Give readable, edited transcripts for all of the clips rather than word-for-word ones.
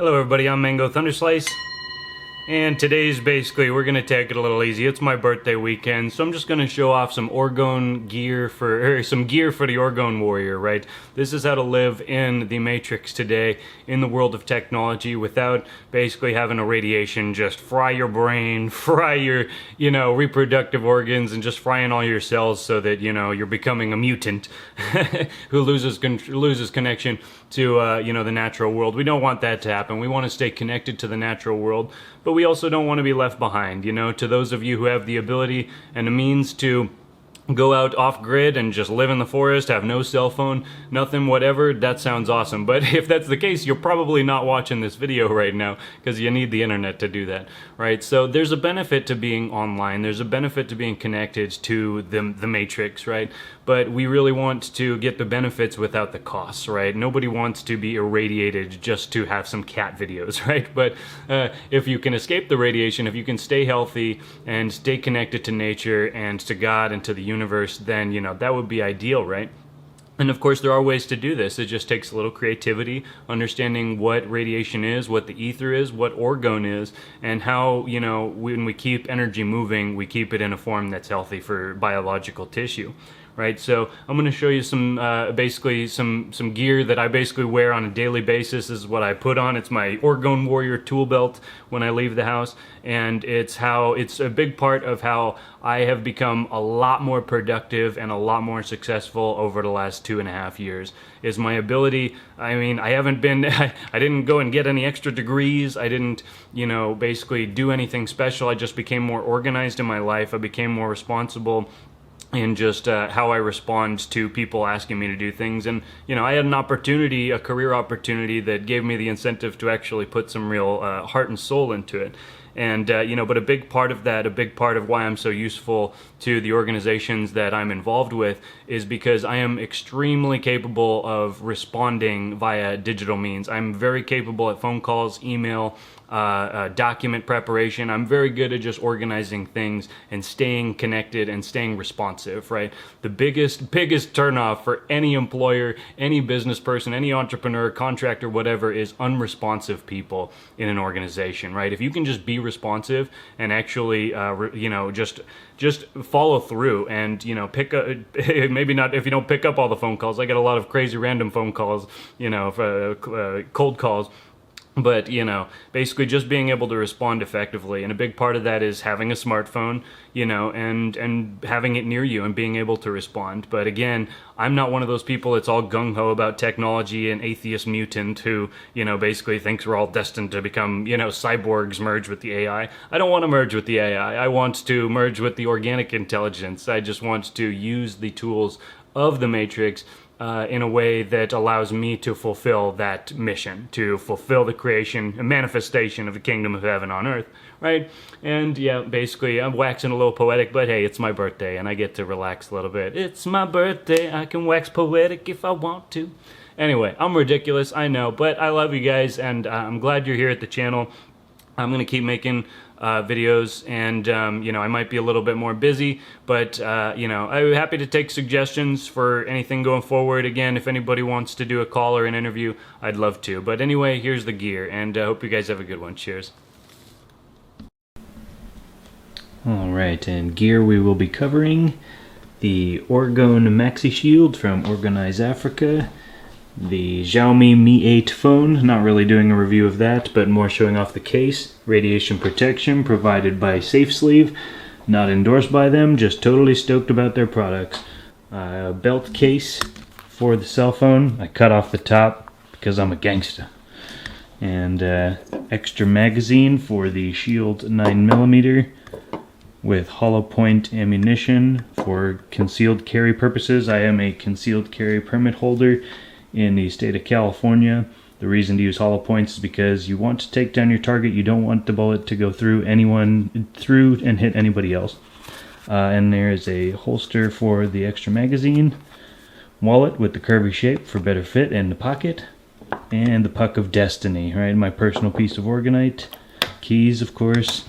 Hello everybody, I'm Mango Thunderslice, and today's basically we're gonna take it a little easy. It's my birthday weekend, so I'm just gonna show off some Orgone gear some gear for the Orgone Warrior, right? This is how to live in the Matrix today, in the world of technology, without basically having a radiation just fry your brain, fry your, reproductive organs, and just frying all your cells so that, you're becoming a mutant who loses connection to, the natural world. We don't want that to happen. We want to stay connected to the natural world, but we also don't want to be left behind. To those of you who have the ability and the means to go out off-grid and just live in the forest, have no cell phone, nothing, whatever, that sounds awesome. But if that's the case, you're probably not watching this video right now because you need the internet to do that, right? So there's a benefit to being online. There's a benefit to being connected to the Matrix, right? But we really want to get the benefits without the costs, right? Nobody wants to be irradiated just to have some cat videos, right? But if you can escape the radiation, if you can stay healthy and stay connected to nature and to God and to the universe, then, that would be ideal, right? And of course, there are ways to do this. It just takes a little creativity, understanding what radiation is, what the ether is, what orgone is, and how, when we keep energy moving, we keep it in a form that's healthy for biological tissue. Right, so I'm going to show you some basically some gear that I basically wear on a daily basis. This is what I put on. It's my Orgone Warrior tool belt when I leave the house, and it's a big part of how I have become a lot more productive and a lot more successful over the last 2.5 years. Is my ability. I mean, I didn't go and get any extra degrees. I didn't, basically do anything special. I just became more organized in my life. I became more responsible in just how I respond to people asking me to do things. And, I had a career opportunity that gave me the incentive to actually put some real heart and soul into it. And, but a big part of why I'm so useful to the organizations that I'm involved with is because I am extremely capable of responding via digital means. I'm very capable at phone calls, email, document preparation. I'm very good at just organizing things and staying connected and staying responsive, right? The biggest turnoff for any employer, any business person, any entrepreneur, contractor, whatever, is unresponsive people in an organization, right? If you can just be responsive and actually, just follow through and, maybe not, if you don't pick up all the phone calls. I get a lot of crazy random phone calls, cold calls. But, basically just being able to respond effectively. And a big part of that is having a smartphone, and having it near you and being able to respond. But again, I'm not one of those people that's all gung-ho about technology and atheist mutant who, basically thinks we're all destined to become, cyborgs merged with the AI. I don't want to merge with the AI. I want to merge with the organic intelligence. I just want to use the tools of the Matrix in a way that allows me to fulfill that mission, to fulfill the creation and manifestation of the kingdom of heaven on earth, right? And yeah, basically I'm waxing a little poetic, but hey, it's my birthday and I get to relax a little bit. It's my birthday, I can wax poetic if I want to. Anyway, I'm ridiculous, I know, but I love you guys, and I'm glad you're here at the channel. I'm going to keep making videos, and I might be a little bit more busy, but I'm happy to take suggestions for anything going forward. Again, if anybody wants to do a call or an interview, I'd love to. But anyway, here's the gear, and I hope you guys have a good one. Cheers. Alright, and gear we will be covering the Orgone Maxishield from Organize Africa, the Xiaomi Mi 8 phone, not really doing a review of that, but more showing off the case, radiation protection provided by SafeSleeve, not endorsed by them, just totally stoked about their products. Belt case for the cell phone, I cut off the top because I'm a gangster. And extra magazine for the Shield 9mm with hollow point ammunition for concealed carry purposes. I am a concealed carry permit holder in the state of California. The reason to use hollow points is because you want to take down your target. You don't want the bullet to go through and hit anybody else. And there is a holster for the extra magazine, wallet with the curvy shape for better fit in the pocket, and the puck of destiny, right? My personal piece of Orgonite, keys, of course,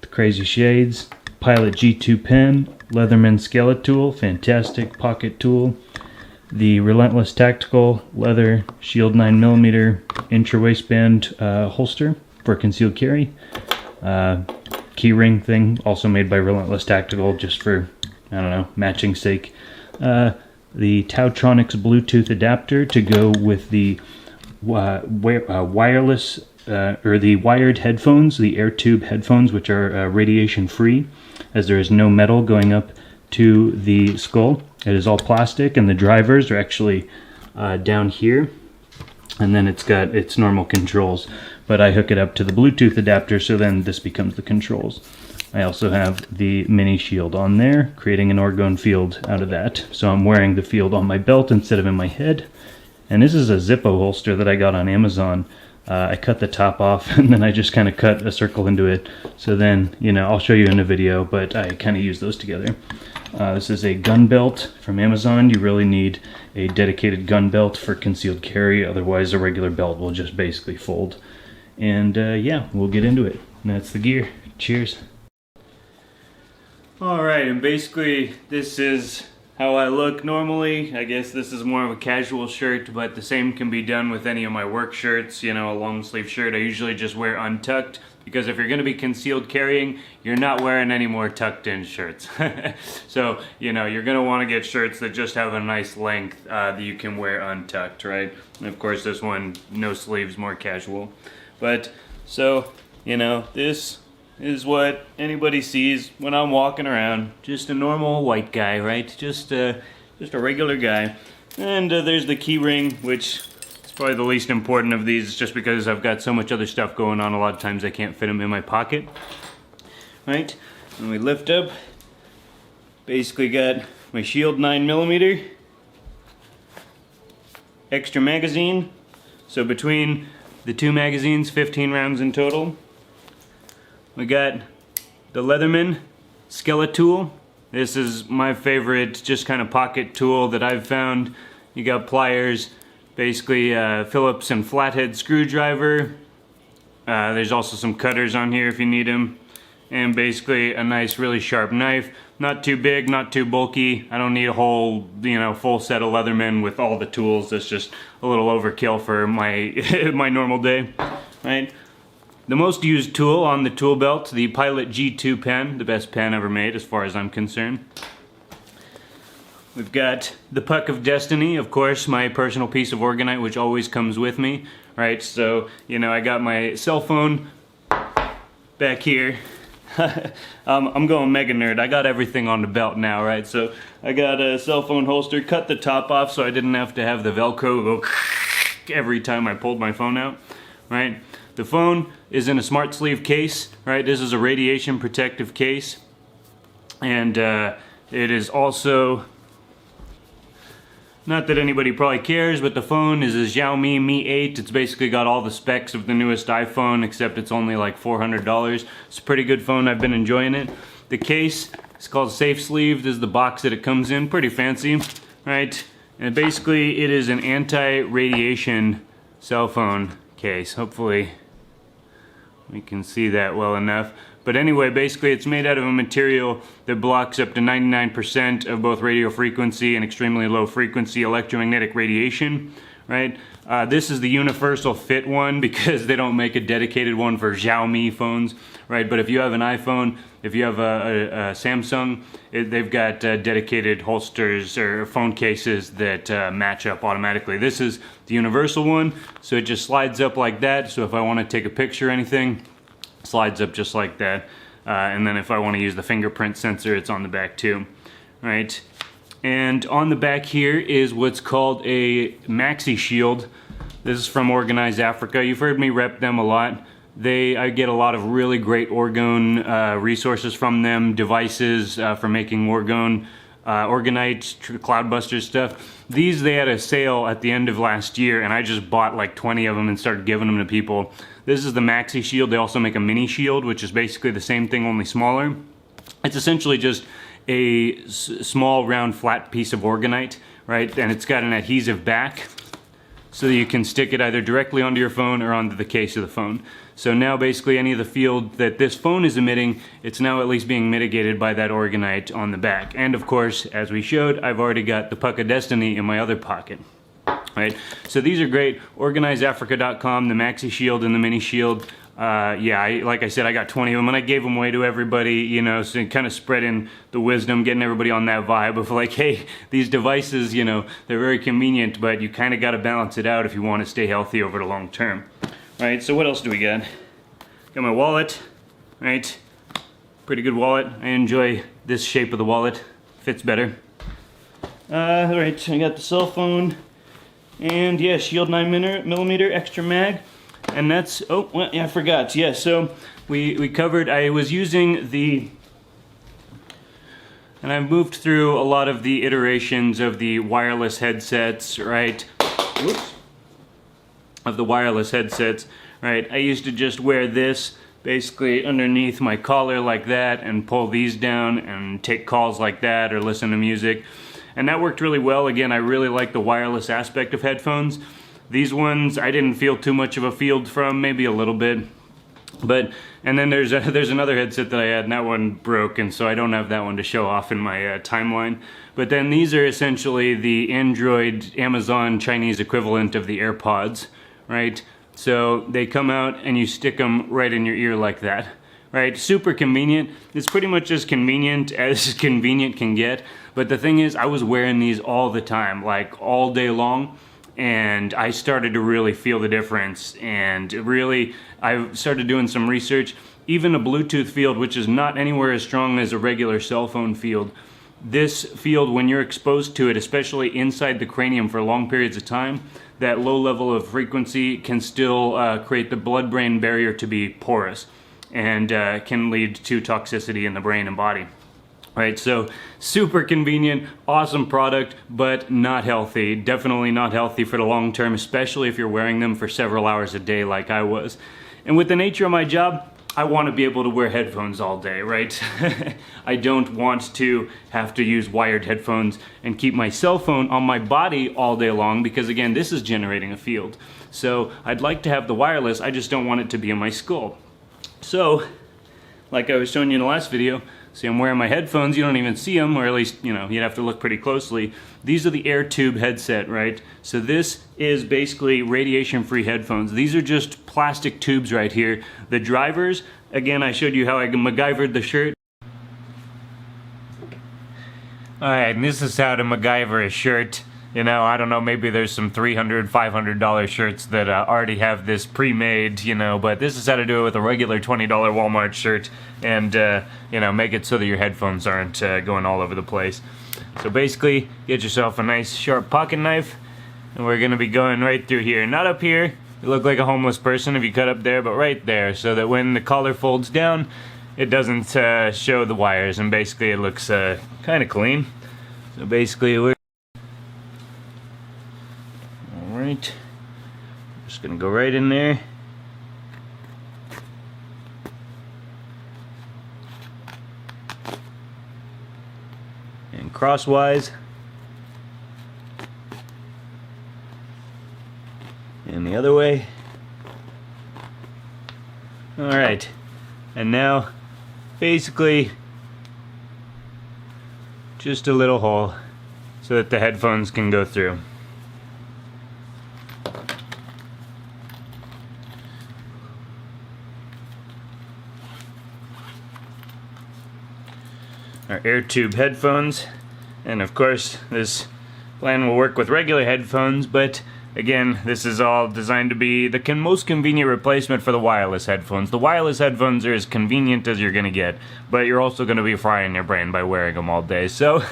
the crazy shades, Pilot G2 pen, Leatherman skeleton tool, fantastic pocket tool, the Relentless tactical leather shield 9mm intra waistband holster for concealed carry. Key ring thing, also made by Relentless Tactical, just for, I don't know, matching sake. The Tautronics Bluetooth adapter to go with the wireless, or the wired headphones, the air tube headphones, which are radiation free, as there is no metal going up to the skull. It is all plastic, and the drivers are actually down here, and then it's got its normal controls, but I hook it up to the Bluetooth adapter, so then this becomes the controls. I also have the mini shield on there, creating an orgone field out of that. So I'm wearing the field on my belt instead of in my head. And this is a Zippo holster that I got on Amazon. I cut the top off, and then I just kind of cut a circle into it. So then, you know, I'll show you in a video, but I kind of use those together. This is a gun belt from Amazon. You really need a dedicated gun belt for concealed carry, otherwise a regular belt will just basically fold. And yeah, we'll get into it. And that's the gear. Cheers. Alright, and basically this is how I look normally. I guess this is more of a casual shirt, but the same can be done with any of my work shirts. You know, a long sleeve shirt I usually just wear untucked, because if you're going to be concealed carrying, you're not wearing any more tucked in shirts. So, you know, you're going to want to get shirts that just have a nice length that you can wear untucked, right? And of course this one, no sleeves, more casual. But, so, you know, this is what anybody sees when I'm walking around. Just a normal white guy, right? Just a regular guy. And there's the key ring, which is probably the least important of these, just because I've got so much other stuff going on. A lot of times I can't fit them in my pocket, right? And we lift up. Basically got my shield 9mm, extra magazine. So between the two magazines, 15 rounds in total. We got the Leatherman Skeletool. This is my favorite just kind of pocket tool that I've found. You got pliers, basically Phillips and flathead screwdriver. There's also some cutters on here if you need them. And basically a nice really sharp knife. Not too big, not too bulky. I don't need a whole, you know, full set of Leatherman with all the tools. That's just a little overkill for my my normal day, right? The most used tool on the tool belt, the Pilot G2 pen, the best pen ever made as far as I'm concerned. We've got the Puck of Destiny, of course, my personal piece of Orgonite, which always comes with me, right? So, you know, I got my cell phone back here. I'm going mega nerd. I got everything on the belt now, right? So I got a cell phone holster, cut the top off so I didn't have to have the Velcro go every time I pulled my phone out, right? The phone is in a smart sleeve case, right? This is a radiation protective case. And it is also, not that anybody probably cares, but the phone is a Xiaomi Mi 8. It's basically got all the specs of the newest iPhone, except it's only like $400. It's a pretty good phone. I've been enjoying it. The case is called SafeSleeve. This is the box that it comes in. Pretty fancy, right? And basically it is an anti-radiation cell phone case. Hopefully we can see that well enough. But anyway, basically it's made out of a material that blocks up to 99% of both radio frequency and extremely low frequency electromagnetic radiation, right? This is the universal fit one because they don't make a dedicated one for Xiaomi phones, right? But if you have an iPhone, if you have a Samsung, they've got dedicated holsters or phone cases that match up automatically. This is the universal one, so it just slides up like that. So if I want to take a picture or anything, slides up just like that. And then if I want to use the fingerprint sensor, it's on the back too, right? And on the back here is what's called a Maxishield. This is from Organize Africa. You've heard me rep them a lot. I get a lot of really great Orgone resources from them, devices for making Orgone, Orgonite, Cloudbuster stuff. These, they had a sale at the end of last year, and I just bought like 20 of them and started giving them to people. This is the Maxishield. They also make a mini shield, which is basically the same thing, only smaller. It's essentially just a small, round, flat piece of Orgonite, right? And it's got an adhesive back, so that you can stick it either directly onto your phone or onto the case of the phone. So now basically any of the field that this phone is emitting, it's now at least being mitigated by that Orgonite on the back. And of course, as we showed, I've already got the Puck of Destiny in my other pocket. Right, so these are great. OrganizeAfrica.com, the Maxishield and the Mini Shield. Yeah, like I said, I got 20 of them, and I gave them away to everybody, you know, so kind of spreading the wisdom, getting everybody on that vibe of like, hey, these devices, you know, they're very convenient, but you kind of got to balance it out if you want to stay healthy over the long term. Right, so what else do we got? Got my wallet, right? Pretty good wallet. I enjoy this shape of the wallet. Fits better. Alright, I got the cell phone. And yeah, Shield 9mm extra mag. And that's, oh, well, yeah, I forgot. Yeah, so we covered, I was using the, and I've moved through a lot of the iterations of the wireless headsets, right? Whoops. Of the wireless headsets, right? I used to just wear this basically underneath my collar like that and pull these down and take calls like that or listen to music. And that worked really well. Again, I really like the wireless aspect of headphones. These ones, I didn't feel too much of a field from, maybe a little bit. But, and then there's another headset that I had, and that one broke, and so I don't have that one to show off in my timeline. But then these are essentially the Android, Amazon, Chinese equivalent of the AirPods, right? So they come out and you stick them right in your ear like that. Right, super convenient. It's pretty much as convenient can get. But the thing is, I was wearing these all the time, like all day long, and I started to really feel the difference. And really, I started doing some research. Even a Bluetooth field, which is not anywhere as strong as a regular cell phone field, this field, when you're exposed to it, especially inside the cranium for long periods of time, that low level of frequency can still create the blood-brain barrier to be porous, and can lead to toxicity in the brain and body. Right, so super convenient, awesome product, but not healthy. Definitely not healthy for the long term, especially if you're wearing them for several hours a day like I was. And with the nature of my job, I want to be able to wear headphones all day, right? I don't want to have to use wired headphones and keep my cell phone on my body all day long, because again, this is generating a field. So I'd like to have the wireless, I just don't want it to be in my skull. So, like I was showing you in the last video, see I'm wearing my headphones, you don't even see them, or at least, you know, you'd have to look pretty closely. These are the air tube headset, right? So this is basically radiation-free headphones. These are just plastic tubes right here. The drivers, again, I showed you how I MacGyvered the shirt. Alright, and this is how to MacGyver a shirt. You know, I don't know, maybe there's some $300, $500 shirts that already have this pre-made, you know, but this is how to do it with a regular $20 Walmart shirt and, you know, make it so that your headphones aren't going all over the place. So basically, get yourself a nice sharp pocket knife, and we're going to be going right through here. Not up here, you look like a homeless person if you cut up there, but right there, so that when the collar folds down, it doesn't show the wires, and basically it looks kind of clean. So basically, we're alright, just gonna go right in there. And crosswise. And the other way. Alright, and now basically just a little hole so that the headphones can go through. Our air tube headphones, and of course this plan will work with regular headphones, but again, this is all designed to be the most convenient replacement for the wireless headphones. The wireless headphones are as convenient as you're gonna get, but you're also gonna be frying your brain by wearing them all day. So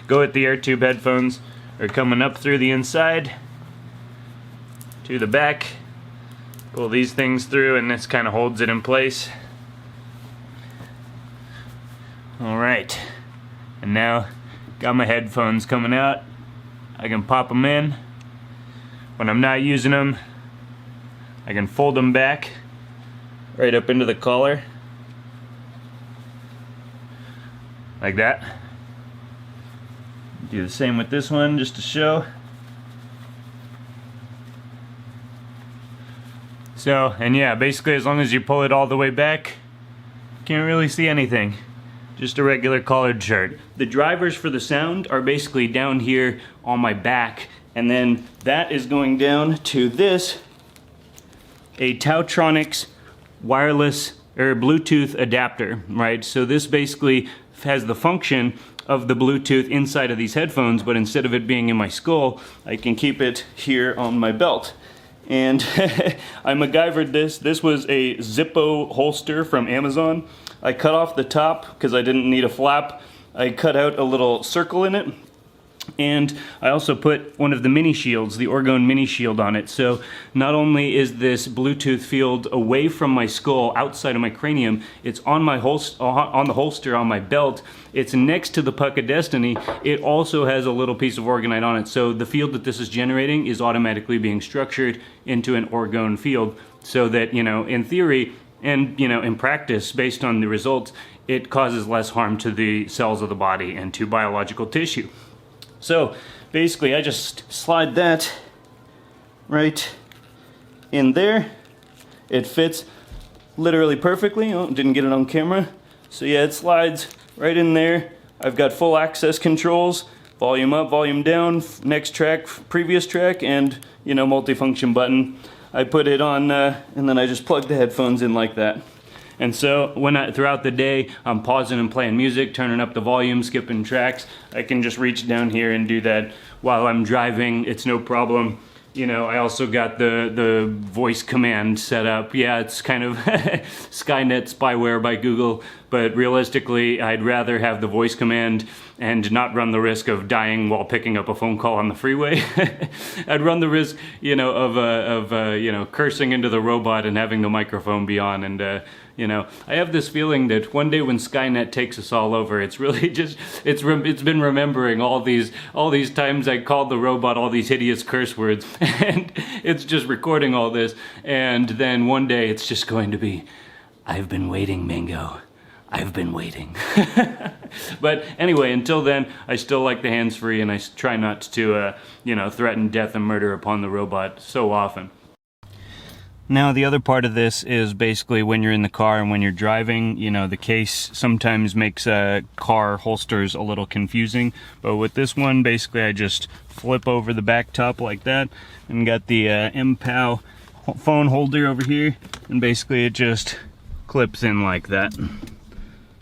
go with the air tube headphones. They're coming up through the inside to the back. Pull these things through, and this kind of holds it in place. Alright, and now got my headphones coming out. I can pop them in. When I'm not using them, I can fold them back right up into the collar, like that. Do the same with this one just to show. So, and yeah, basically as long as you pull it all the way back, can't really see anything. Just a regular collared shirt. The drivers for the sound are basically down here on my back, and then that is going down to this, a Tautronics wireless or Bluetooth adapter, right? So this basically has the function of the Bluetooth inside of these headphones, but instead of it being in my skull, I can keep it here on my belt. And I MacGyvered this. This was a Zippo holster from Amazon. I cut off the top because I didn't need a flap. I cut out a little circle in it. And I also put one of the mini shields, the Orgone mini shield on it. So not only is this Bluetooth field away from my skull, outside of my cranium, it's on my on the holster on my belt. It's next to the Puck of Destiny. It also has a little piece of Orgonite on it. So the field that this is generating is automatically being structured into an Orgone field, so that, you know, in theory and, you know, in practice, based on the results, it causes less harm to the cells of the body and to biological tissue. So basically I just slide that right in there. It fits literally perfectly. Oh, didn't get it on camera. So yeah, it slides right in there. I've got full access controls, volume up, volume down, next track, previous track, and, you know, multifunction button. I put it on and then I just plug the headphones in like that. And so throughout the day, I'm pausing and playing music, turning up the volume, skipping tracks. I can just reach down here and do that while I'm driving. It's no problem. You know, I also got the voice command set up. Yeah, it's kind of Skynet spyware by Google, but realistically, I'd rather have the voice command and not run the risk of dying while picking up a phone call on the freeway. I'd run the risk, you know, of you know, cursing into the robot and having the microphone be on. And you know, I have this feeling that one day when Skynet takes us all over, it's really just it's been remembering all these times I called the robot all these hideous curse words, and it's just recording all this. And then one day it's just going to be, "I've been waiting, Mingo. I've been waiting." But anyway, until then, I still like the hands-free, and I try not to, you know, threaten death and murder upon the robot so often. Now, the other part of this is basically when you're in the car and when you're driving, you know, the case sometimes makes car holsters a little confusing. But with this one, basically, I just flip over the back top like that and got the MPOW phone holder over here, and basically it just clips in like that.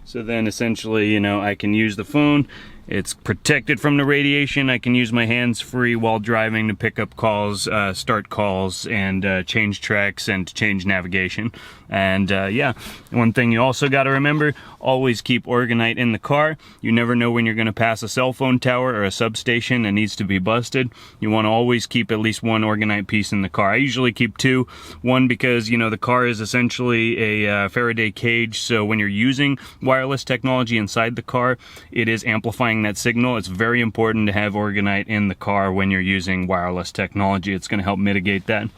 So then essentially, you know, I can use the phone. It's protected from the radiation. I can use my hands free while driving to pick up calls, start calls, and change tracks and change navigation. And yeah, one thing you also got to remember, always keep Orgonite in the car. You never know when you're going to pass a cell phone tower or a substation that needs to be busted. You want to always keep at least one Orgonite piece in the car. I usually keep two. One, because, you know, the car is essentially a Faraday cage, so when you're using wireless technology inside the car, it is amplifying that signal. It's very important to have Orgonite in the car when you're using wireless technology. It's going to help mitigate that.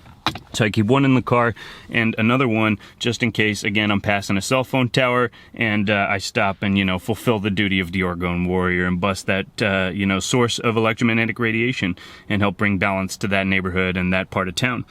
So I keep one in the car and another one just in case, again, I'm passing a cell phone tower and I stop and, you know, fulfill the duty of the Orgone Warrior and bust that, you know, source of electromagnetic radiation and help bring balance to that neighborhood and that part of town.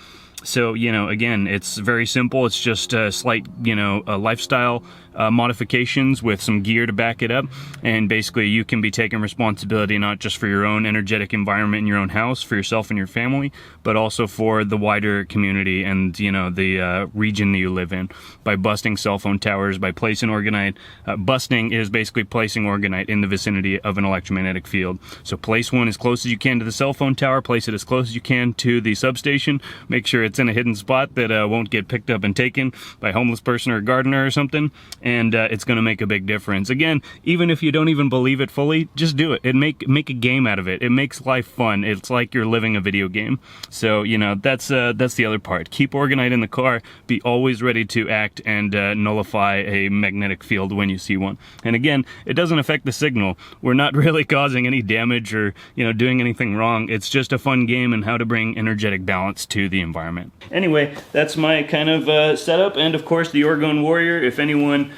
So, you know, again, it's very simple. It's just slight, you know, lifestyle modifications with some gear to back it up. And basically, you can be taking responsibility not just for your own energetic environment in your own house, for yourself and your family, but also for the wider community and, you know, the region that you live in. By busting cell phone towers, by placing Orgonite. Busting is basically placing Orgonite in the vicinity of an electromagnetic field. So place one as close as you can to the cell phone tower, place it as close as you can to the substation. Make sure it's in a hidden spot that won't get picked up and taken by a homeless person or a gardener or something, and it's going to make a big difference. Again, even if you don't even believe it fully, just do it. Make a game out of it. It makes life fun. It's like you're living a video game. So, you know, that's the other part. Keep Orgonite in the car. Be always ready to act and nullify a magnetic field when you see one. And again, it doesn't affect the signal. We're not really causing any damage or, you know, doing anything wrong. It's just a fun game and how to bring energetic balance to the environment. Anyway, that's my kind of setup, and of course the Orgone Warrior. If anyone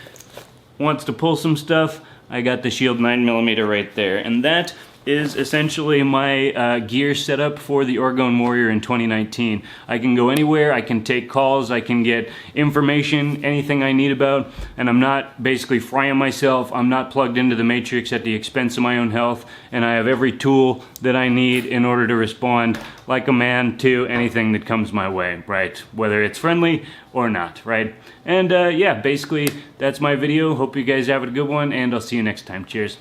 wants to pull some stuff, I got the Shield 9mm right there, and that is essentially my gear setup for the Orgone Warrior in 2019. I can go anywhere, I can take calls, I can get information, anything I need about, and I'm not basically frying myself. I'm not plugged into the Matrix at the expense of my own health, and I have every tool that I need in order to respond like a man to anything that comes my way, right? Whether it's friendly or not, right? And yeah, basically that's my video. Hope you guys have a good one, and I'll see you next time. Cheers.